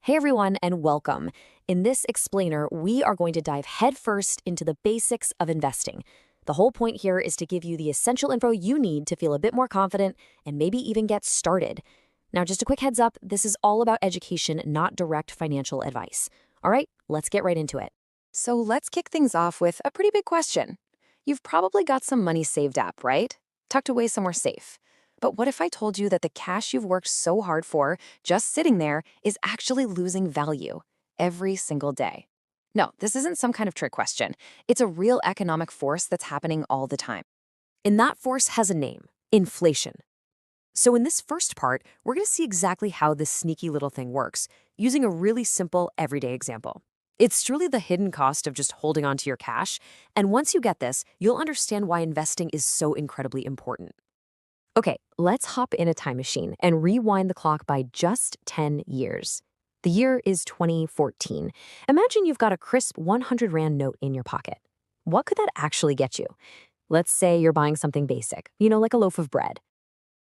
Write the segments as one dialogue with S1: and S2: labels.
S1: Hey everyone, and welcome. In this explainer, we are going to dive headfirst into the basics of investing. The whole point here is to give you the essential info you need to feel a bit more confident and maybe even get started. Now, just a quick heads up, this is all about education, not direct financial advice. All right, let's get right into it. So let's kick things off with a pretty big question. You've probably got some money saved up, right? Tucked away somewhere safe. But what if I told you that the cash you've worked so hard for, just sitting there, is actually losing value every single day? No, this isn't some kind of trick question. It's a real economic force that's happening all the time. And that force has a name: inflation. So in this first part, we're going to see exactly how this sneaky little thing works, using a really simple everyday example. It's truly the hidden cost of just holding on to your cash, and once you get this, you'll understand why investing is so incredibly important. Okay, let's hop in a time machine and rewind the clock by just 10 years. The year is 2014. Imagine you've got a crisp 100 Rand note in your pocket. What could that actually get you? Let's say you're buying something basic, like a loaf of bread.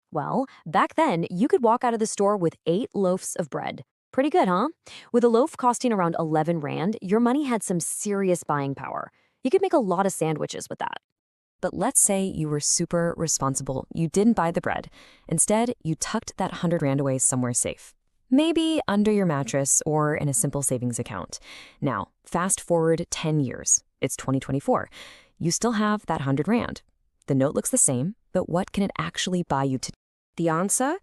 S1: Well, back then, you could walk out of the store with 8 loaves of bread. Pretty good, huh? With a loaf costing around 11 Rand, your money had some serious buying power. You could make a lot of sandwiches with that. But let's say you were super responsible. You didn't buy the bread. Instead, you tucked that 100 Rand away somewhere safe. Maybe under your mattress or in a simple savings account. Now, fast forward 10 years. It's 2024. You still have that 100 Rand. The note looks the same, but what can it actually buy you today? The answer?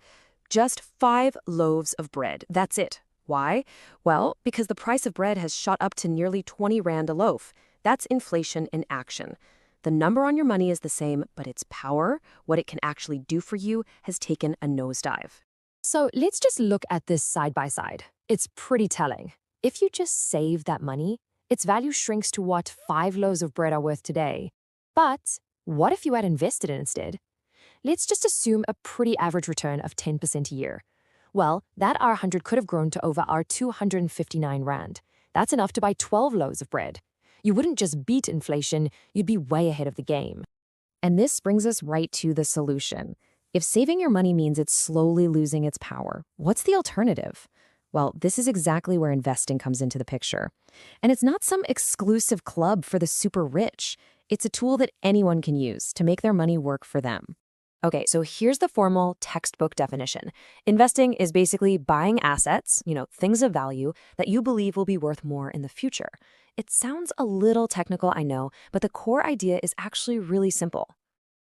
S1: Just 5 loaves of bread. That's it. Why? Well, because the price of bread has shot up to nearly 20 Rand a loaf. That's inflation in action. The number on your money is the same, but its power, what it can actually do for you, has taken a nosedive. So let's just look at this side by side. It's pretty telling. If you just save that money, its value shrinks to what 5 loaves of bread are worth today. But what if you had invested it instead? Let's just assume a pretty average return of 10% a year. Well, that R100 could have grown to over R259 Rand. That's enough to buy 12 loaves of bread. You wouldn't just beat inflation, you'd be way ahead of the game. And this brings us right to the solution. If saving your money means it's slowly losing its power, what's the alternative? Well, this is exactly where investing comes into the picture. And it's not some exclusive club for the super rich. It's a tool that anyone can use to make their money work for them. Okay, so here's the formal textbook definition. Investing is basically buying assets, things of value that you believe will be worth more in the future. It sounds a little technical, I know, but the core idea is actually really simple.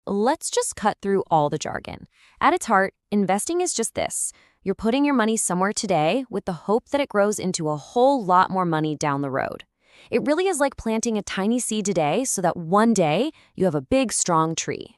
S1: Let's just cut through all the jargon. At its heart, investing is just this. You're putting your money somewhere today with the hope that it grows into a whole lot more money down the road. It really is like planting a tiny seed today so that one day you have a big, strong tree.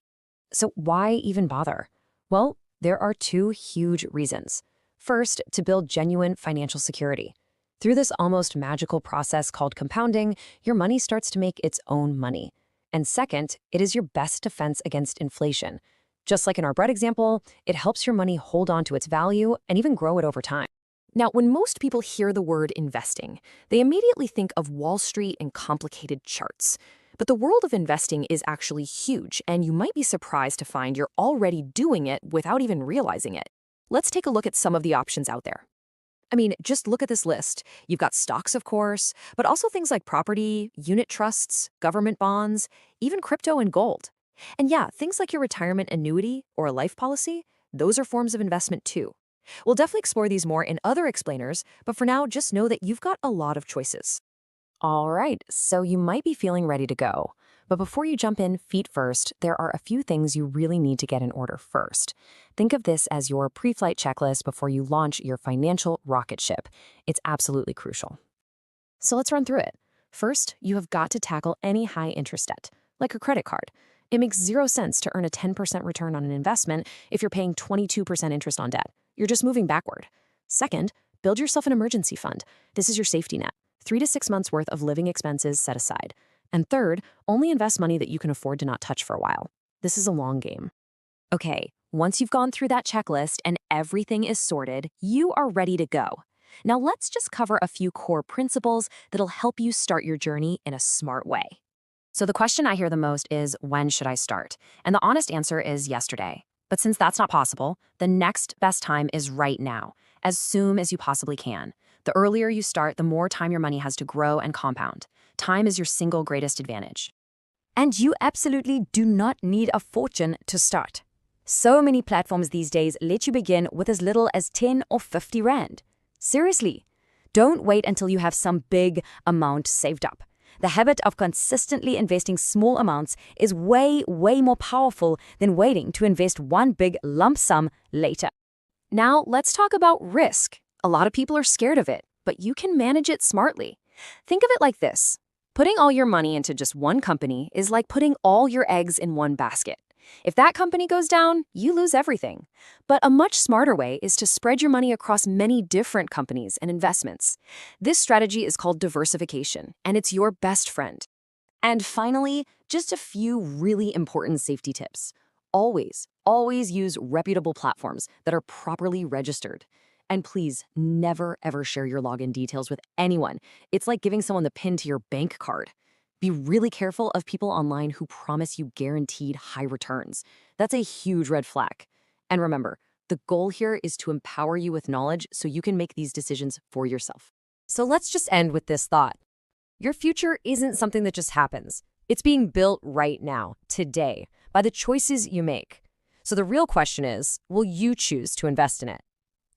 S1: So why even bother? Well, there are 2 huge reasons. First, to build genuine financial security. Through this almost magical process called compounding, your money starts to make its own money. And second, it is your best defense against inflation. Just like in our bread example, it helps your money hold on to its value and even grow it over time. Now, when most people hear the word investing, they immediately think of Wall Street and complicated charts. But the world of investing is actually huge, and you might be surprised to find you're already doing it without even realizing it. Let's take a look at some of the options out there. Just look at this list. You've got stocks, of course, but also things like property, unit trusts, government bonds, even crypto and gold. And yeah, things like your retirement annuity or a life policy, those are forms of investment too. We'll definitely explore these more in other explainers, but for now, just know that you've got a lot of choices. All right, so you might be feeling ready to go. But before you jump in feet first, there are a few things you really need to get in order first. Think of this as your pre-flight checklist before you launch your financial rocket ship. It's absolutely crucial. So let's run through it. First, you have got to tackle any high-interest debt, like a credit card. It makes 0 sense to earn a 10% return on an investment if you're paying 22% interest on debt. You're just moving backward. Second, build yourself an emergency fund. This is your safety net. 3 to 6 months worth of living expenses set aside. And third, only invest money that you can afford to not touch for a while. This is a long game. Okay, once you've gone through that checklist and everything is sorted, you are ready to go. Now let's just cover a few core principles that'll help you start your journey in a smart way. So the question I hear the most is, when should I start? And the honest answer is yesterday. But since that's not possible, the next best time is right now, as soon as you possibly can.
S2: The earlier you start, the more time your money has to grow and compound. Time is your single greatest advantage.
S1: And you absolutely do not need a fortune to start. So many platforms these days let you begin with as little as 10 or 50 Rand. Seriously, don't wait until you have some big amount saved up. The habit of consistently investing small amounts is way, way more powerful than waiting to invest one big lump sum later.
S2: Now, let's talk about risk. A lot of people are scared of it, but you can manage it smartly. Think of it like this. Putting all your money into just one company is like putting all your eggs in one basket. If that company goes down, you lose everything. But a much smarter way is to spread your money across many different companies and investments. This strategy is called diversification, and it's your best friend. And finally, just a few really important safety tips. Always use reputable platforms that are properly registered. And please never, ever share your login details with anyone. It's like giving someone the PIN to your bank card. Be really careful of people online who promise you guaranteed high returns. That's a huge red flag. And remember, the goal here is to empower you with knowledge so you can make these decisions for yourself.
S1: So let's just end with this thought. Your future isn't something that just happens. It's being built right now, today, by the choices you make. So the real question is, will you choose to invest in it?